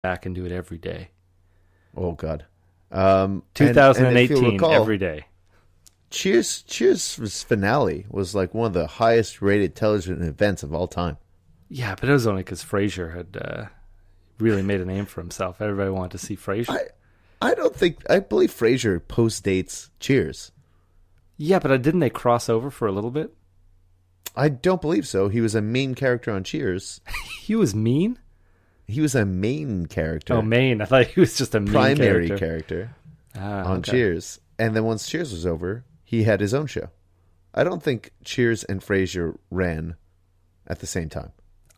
back and do it every day. Oh God. 2018, every day. Cheers' finale was like one of the highest rated television events of all time. Yeah, but it was only because Frasier had really made a name for himself. Everybody wanted to see Frasier. I believe Frasier post-dates Cheers. Yeah, but didn't they cross over for a little bit? I don't believe so. He was a main character on Cheers. He was mean? He was a main character. Oh, main. I thought he was just a mean primary character on okay. Cheers. And then once Cheers was over, he had his own show. I don't think Cheers and Frasier ran at the same time.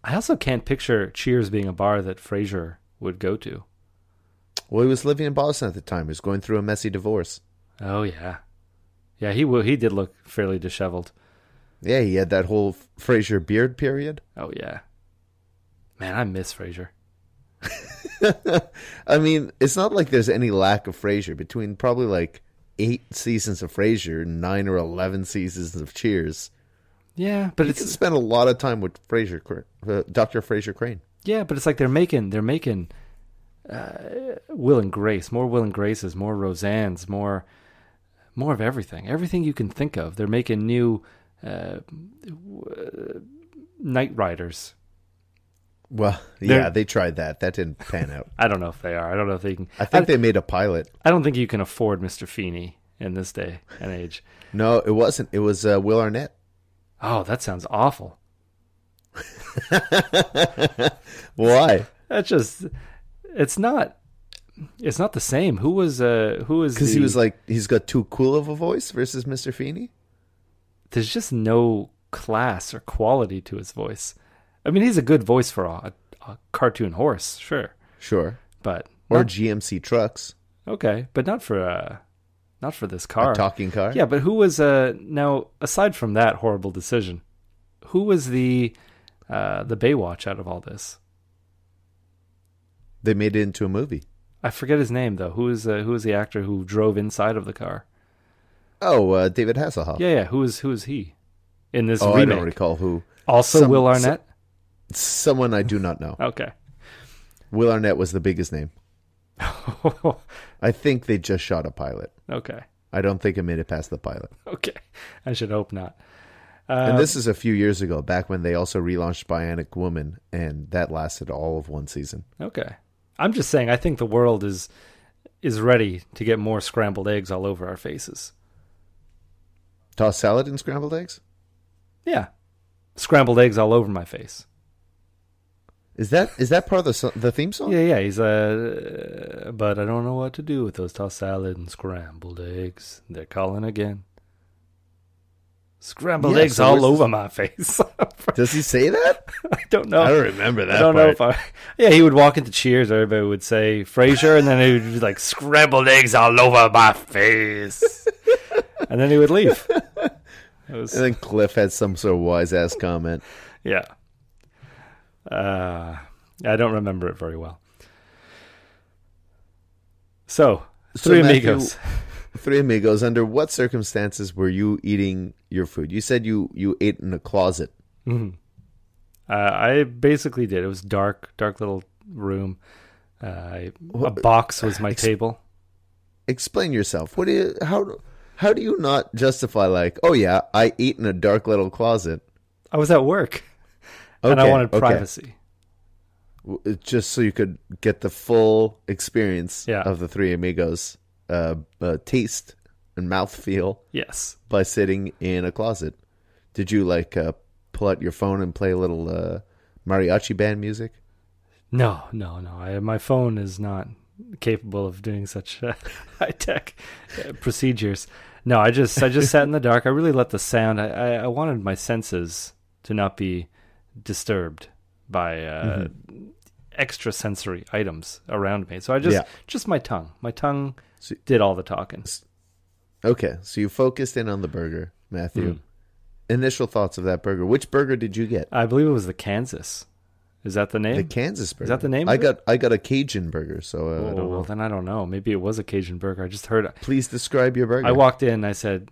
I also can't picture Cheers being a bar that Frasier would go to. Well, he was living in Boston at the time. He was going through a messy divorce. Oh, yeah. Yeah, he did look fairly disheveled. Yeah, he had that whole Frasier beard period. Oh, yeah. Man, I miss Frasier. I mean, it's not like there's any lack of Frasier. Between probably like 8 seasons of Frasier and 9 or 11 seasons of Cheers. Yeah, but you can spend a lot of time with Dr. Frasier Crane. Yeah, but it's like they're making Will and Grace, more Will and Graces, more Roseannes, more of everything. Everything you can think of. They're making new Night Riders. Well, yeah, they tried that. That didn't pan out. I don't know if they are. I don't know if they can. I think they made a pilot. I don't think you can afford Mr. Feeney in this day and age. No, it wasn't. It was Will Arnett. Oh, that sounds awful. Why? That's just. It's not the same. Who was because he was like he's got too cool of a voice versus Mr. Feeney. There's just no class or quality to his voice. I mean, he's a good voice for a cartoon horse, sure, but or GMC trucks. Okay, but not for this car, a talking car. Yeah, but who was now aside from that horrible decision, who was the Baywatch out of all this? They made it into a movie. I forget his name though. Who is the actor who drove inside of the car? Oh, David Hasselhoff. Yeah. Who is he in this remake? I don't recall who. Also, Will Arnett. Someone I do not know. Okay. Will Arnett was the biggest name. I think they just shot a pilot. Okay. I don't think it made it past the pilot. Okay. I should hope not. And this is a few years ago, back when they also relaunched Bionic Woman, and that lasted all of one season. Okay. I'm just saying, I think the world is ready to get more scrambled eggs all over our faces. Toss salad and scrambled eggs? Yeah. Scrambled eggs all over my face. Is that part of the theme song? Yeah. He's but I don't know what to do with those tossed salad and scrambled eggs. They're calling again. Scrambled eggs all over my face. Does he say that? I don't know. I don't remember that. I don't know if yeah, he would walk into Cheers. Everybody would say Frasier, and then he would be like scrambled eggs all over my face, and then he would leave. And then Cliff had some sort of wise ass comment. Yeah. I don't remember it very well. So Three Amigos. Three Amigos. Under what circumstances were you eating your food? You said you ate in a closet. Mm-hmm. I basically did. It was dark little room. A box was my table. Explain yourself. How do you not justify like, oh yeah, I ate in a dark little closet? I was at work. And I wanted privacy. Just so you could get the full experience Yeah. of the Three Amigos taste and mouthfeel. Yes. By sitting in a closet. Did you like pull out your phone and play a little mariachi band music? No. My phone is not capable of doing such high-tech procedures. No, I just sat in the dark. I really let the sound. I wanted my senses to not be disturbed by extrasensory items around me. So I just my tongue. My tongue did all the talking. Okay, so you focused in on the burger, Matthew. Initial thoughts of that burger. Which burger did you get? I believe it was the Kansas. Is that the name? The Kansas burger. Is that the name? I got a Cajun burger, so I don't know. Well, then I don't know. Maybe it was a Cajun burger. I just heard. Please describe your burger. I walked in and I said,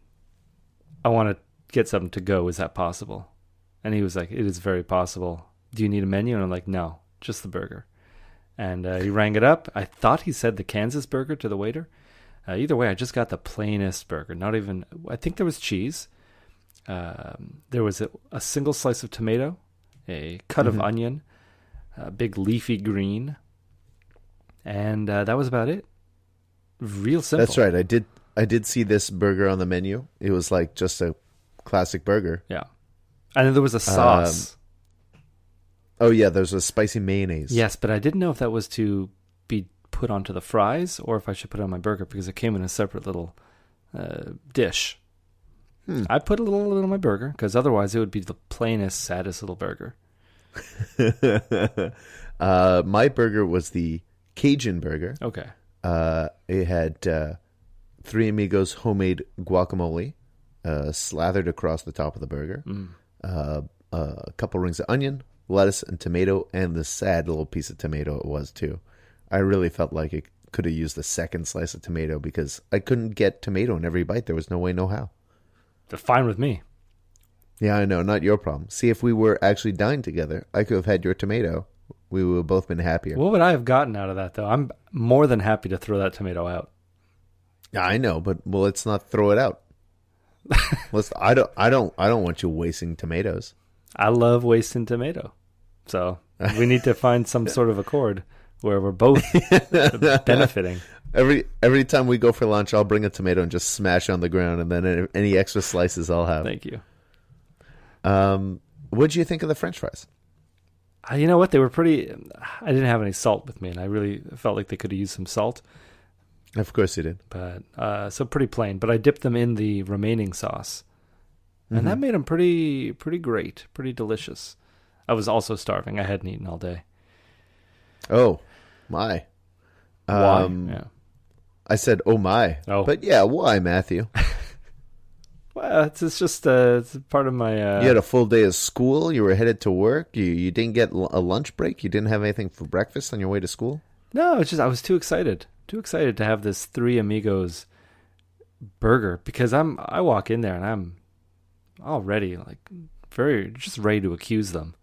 I want to get something to go. Is that possible? And he was like, it is very possible. Do you need a menu? And I'm like, no, just the burger. And he rang it up. I thought he said the Kansas burger to the waiter. Either way, I just got the plainest burger. Not even, I think there was cheese. There was a single slice of tomato, a cut of onion, a big leafy green, and that was about it. Real simple. That's right. I did see this burger on the menu. It was like just a classic burger. Yeah. And then there was a sauce. Oh, yeah, there's a spicy mayonnaise. Yes, but I didn't know if that was to be put onto the fries or if I should put it on my burger because it came in a separate little dish. I put a little on my burger because otherwise it would be the plainest, saddest little burger. My burger was the Cajun burger. Okay. It had Three Amigos homemade guacamole slathered across the top of the burger. A couple rings of onion, lettuce, and tomato, and the sad little piece of tomato it was too. I really felt like it could have used a second slice of tomato because I couldn't get tomato in every bite. There was no way, no how. They're fine with me. Yeah, I know. Not your problem. See, if we were actually dined together, I could have had your tomato. We would have both been happier. What would I have gotten out of that, though? I'm more than happy to throw that tomato out. Yeah, I know, but well, let's not throw it out. I don't want you wasting tomatoes. I love wasting tomato, so we need to find some sort of accord where we're both benefiting. Every time we go for lunch, I'll bring a tomato and just smash on the ground, and then any extra slices I'll have. Thank you. What did you think of the French fries? You know what? They were pretty. I didn't have any salt with me, and I really felt like they could have used some salt. Of course you did. But so pretty plain. But I dipped them in the remaining sauce, and that made them pretty great, pretty delicious. I was also starving. I hadn't eaten all day. Oh my! Why? Yeah. I said, "Oh my!" Oh, but yeah, why, Matthew? Well, it's just it's part of my. You had a full day of school. You were headed to work. You didn't get a lunch break. You didn't have anything for breakfast on your way to school. No, it's just I was too excited to have this Three Amigos burger because I walk in there and I'm already like very just ready to accuse them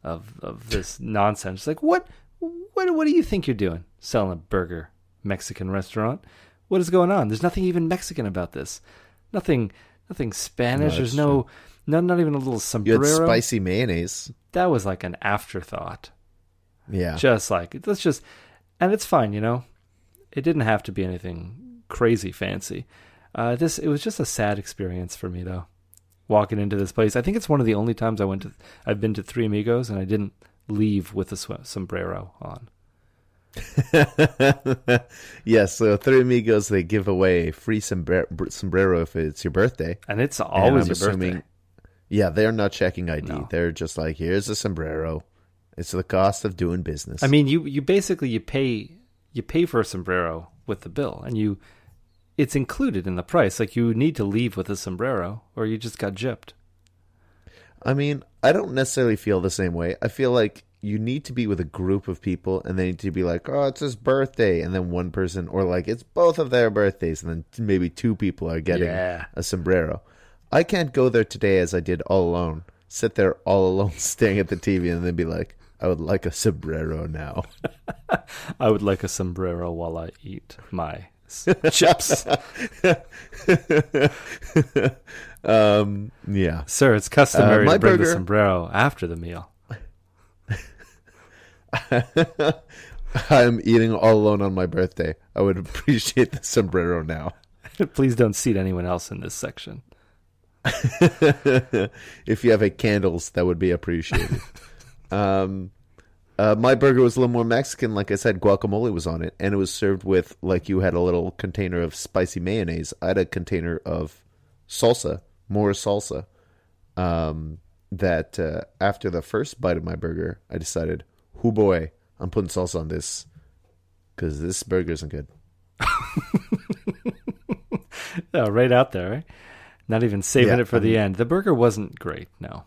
of this nonsense. It's like what do you think you're doing selling a burger Mexican restaurant? What is going on? There's nothing even Mexican about this. Nothing Spanish. No, there's not even a little sombrero. You had spicy mayonnaise. That was like an afterthought. Yeah. Just like and it's fine, you know. It didn't have to be anything crazy fancy. It was just a sad experience for me though. Walking into this place, I think it's one of the only times I've been to Three Amigos and I didn't leave with a sombrero on. Yes, so Three Amigos, they give away free sombrero if it's your birthday. And it's always your birthday. Yeah, they're not checking ID. No. They're just like, here's a sombrero. It's the cost of doing business. I mean, you basically pay for a sombrero with the bill, and it's included in the price. Like you need to leave with a sombrero, or you just got gypped. I mean, I don't necessarily feel the same way. I feel like you need to be with a group of people, and they need to be like, oh, it's his birthday, and then one person, or like it's both of their birthdays, and then maybe two people are getting a sombrero. I can't go there today as I did all alone. Sit there all alone, staring at the TV, and then be like, I would like a sombrero now. I would like a sombrero while I eat my chips. Yeah. Sir, it's customary to bring burger, the sombrero after the meal. I'm eating all alone on my birthday. I would appreciate the sombrero now. Please don't seat anyone else in this section. If you have candles, that would be appreciated. My burger was a little more Mexican. Like I said, guacamole was on it, and it was served with, like you had a little container of spicy mayonnaise. I had a container of salsa, more salsa. That after the first bite of my burger, I decided, oh boy, I'm putting salsa on this because this burger isn't good. Oh, right out there, right? Not even saving it for the end. The burger wasn't great, no.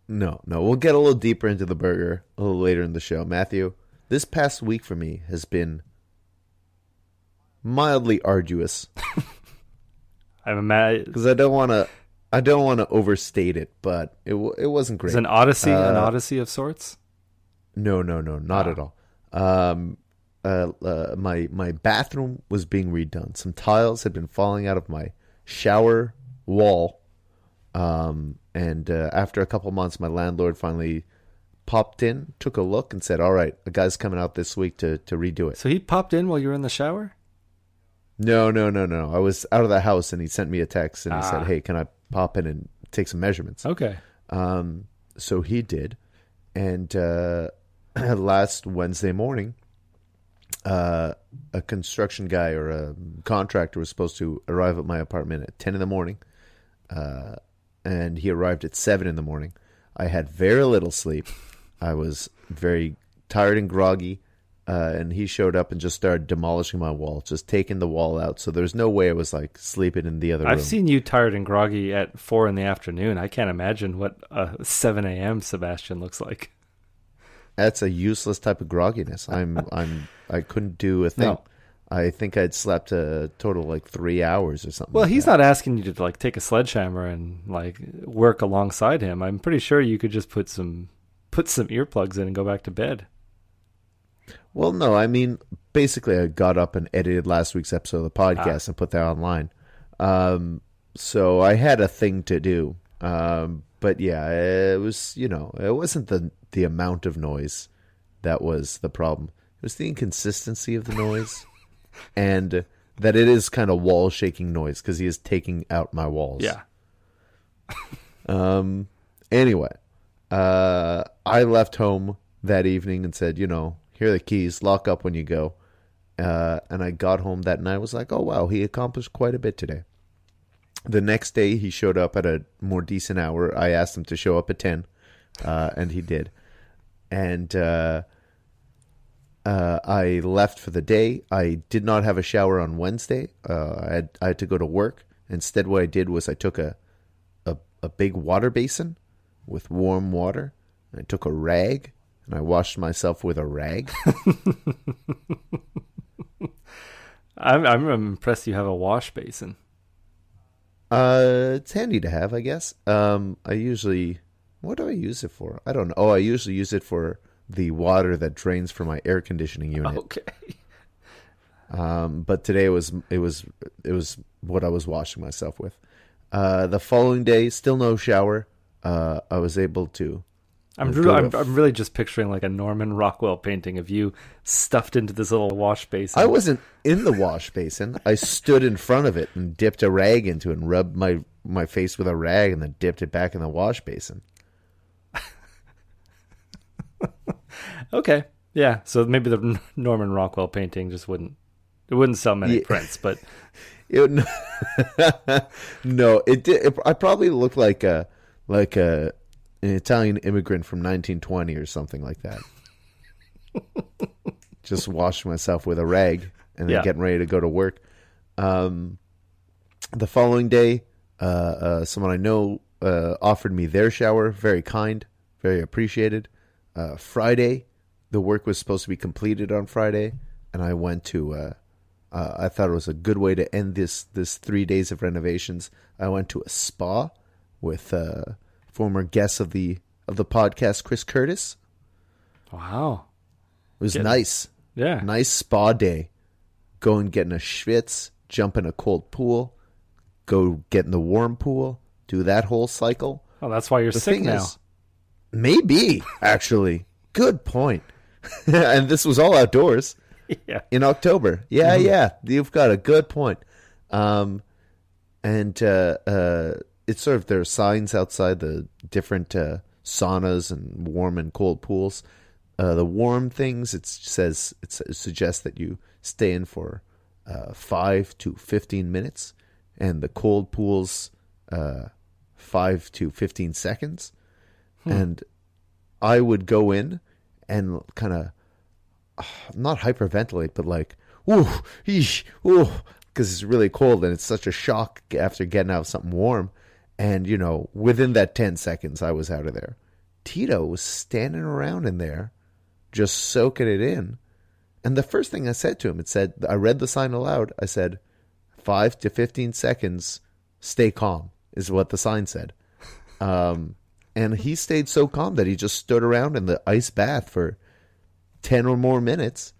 No. We'll get a little deeper into the burger a little later in the show. Matthew, this past week for me has been mildly arduous. I'm mad because I don't want to overstate it, but it wasn't great. It's an odyssey of sorts. No, not at all. My bathroom was being redone. Some tiles had been falling out of my shower wall. And after a couple months, my landlord finally popped in, took a look, and said, "All right, a guy's coming out this week to redo it." So he popped in while you were in the shower? No. I was out of the house, and he sent me a text, and he said, "Hey, can I pop in and take some measurements?" Okay. So he did. And last Wednesday morning, a construction guy or a contractor was supposed to arrive at my apartment at 10 in the morning. And he arrived at 7 in the morning. I had very little sleep. I was very tired and groggy. And he showed up and just started demolishing my wall, just taking the wall out. So there's no way I was like sleeping in the other room. I've seen you tired and groggy at 4 in the afternoon. I can't imagine what 7 a.m. Sebastien looks like. That's a useless type of grogginess. I couldn't do a thing. No. I think I'd slept a total of like 3 hours or something. Well, like he's that. not asking you to like take a sledgehammer and like work alongside him. I'm pretty sure you could just put some earplugs in and go back to bed. Well, no, I mean, basically I got up and edited last week's episode of the podcast and put that online. So I had a thing to do. But yeah, it was, it wasn't the amount of noise that was the problem. It was the inconsistency of the noise and that it is kind of wall shaking noise because he is taking out my walls. Yeah. Anyway, I left home that evening and said, here are the keys, lock up when you go. And I got home that night. I was like, oh, wow, he accomplished quite a bit today. The next day, he showed up at a more decent hour. I asked him to show up at 10, and he did. And I left for the day. I did not have a shower on Wednesday. I had to go to work. Instead, what I did was I took a big water basin with warm water, and I took a rag, and I washed myself with a rag. I'm impressed you have a wash basin. It's handy to have, I guess. What do I use it for? I don't know. Oh, I usually use it for the water that drains from my air conditioning unit. Okay. But today it was what I was washing myself with. The following day, still no shower. I was able to. I'm really just picturing like a Norman Rockwell painting of you stuffed into this little wash basin. I wasn't in the wash basin. I stood in front of it and dipped a rag into it and rubbed my face with a rag and then dipped it back in the wash basin. Okay. Yeah. So maybe the Norman Rockwell painting just wouldn't sell many prints, but no, it did. I probably looked like an Italian immigrant from 1920 or something like that. Just washing myself with a rag and then getting ready to go to work. The following day, someone I know offered me their shower. Very kind, very appreciated. Friday, the work was supposed to be completed on Friday, and I went to. I thought it was a good way to end this 3 days of renovations. I went to a spa with former guest of the podcast, Chris Curtis. Wow, it was nice. Yeah, nice spa day. Go and get in a schwitz, jump in a cold pool, go get in the warm pool, do that whole cycle. Oh, that's why you're sick now. Maybe, actually. Good point. And this was all outdoors. Yeah. In October. Yeah, yeah. You've got a good point. And it's sort of, there are signs outside the different saunas and warm and cold pools. The warm things, it suggests that you stay in for 5 to 15 minutes. And the cold pools, 5 to 15 seconds. And I would go in and kind of not hyperventilate, but like, ooh, eesh, ooh, because it's really cold and it's such a shock after getting out of something warm. And, within that 10 seconds, I was out of there. Tito was standing around in there, just soaking it in. And the first thing I said to him, I read the sign aloud. I said, 5 to 15 seconds, stay calm, is what the sign said. And he stayed so calm that he just stood around in the ice bath for 10 or more minutes,